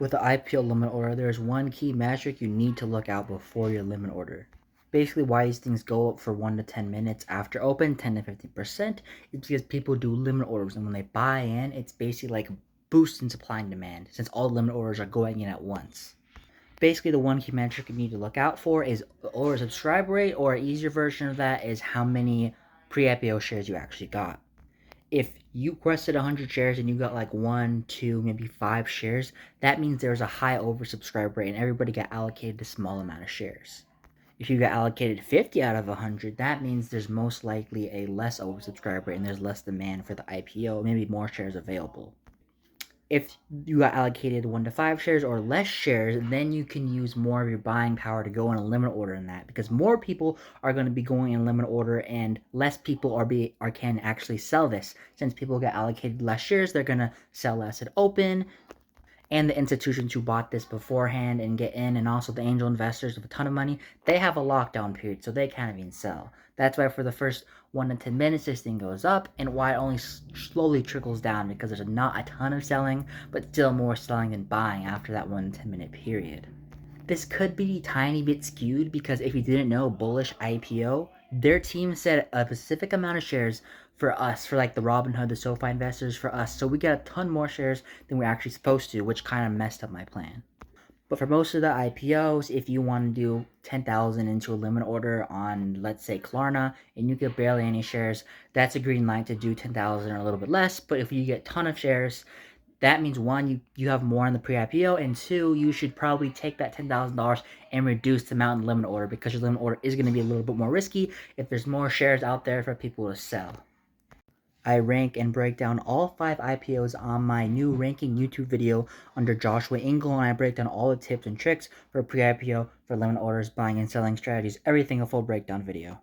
With the IPO limit order, there's one key metric you need to look out before your limit order. Basically, why these things go up for 1 to 10 minutes after open, 10 to 50%, is because people do limit orders, and when they buy in, it's basically like a boost in supply and demand, since all the limit orders are going in at once. Basically, the one key metric you need to look out for is the oversubscribe rate, or an easier version of that is how many pre-IPO shares you actually got. If you requested 100 shares and you got like 1, 2, maybe 5 shares, that means there's a high oversubscribe rate and everybody got allocated a small amount of shares. If you got allocated 50 out of 100, that means there's most likely a less oversubscribe rate and there's less demand for the IPO, maybe more shares available. If you got allocated 1 to 5 shares or less shares, then you can use more of your buying power to go in a limit order than that, because more people are going to be going in limit order and less people can actually sell this. Since people get allocated less shares, they're going to sell less at open, and the institutions who bought this beforehand and get in, and also the angel investors with a ton of money, they have a lockdown period, so they can't even sell. That's why for the first 1 to 10 minutes, this thing goes up, and why it only slowly trickles down, because there's not a ton of selling, but still more selling than buying after that 1 to 10 minute period. This could be a tiny bit skewed because if you didn't know, bullish IPO, their team set a specific amount of shares for us, for like the Robinhood, the SoFi investors, for us. So we got a ton more shares than we're actually supposed to, which kind of messed up my plan. But for most of the IPOs, if you want to do 10,000 into a limit order on, let's say, Klarna, and you get barely any shares, that's a green light to do 10,000 or a little bit less. But if you get a ton of shares, that means one, you have more in the pre-IPO, and two, you should probably take that $10,000 and reduce the amount in limit order, because your limit order is going to be a little bit more risky if there's more shares out there for people to sell. I rank and break down all 5 IPOs on my new ranking YouTube video under Joshua Engel, and I break down all the tips and tricks for pre-IPO, for limit orders, buying and selling strategies, everything, a full breakdown video.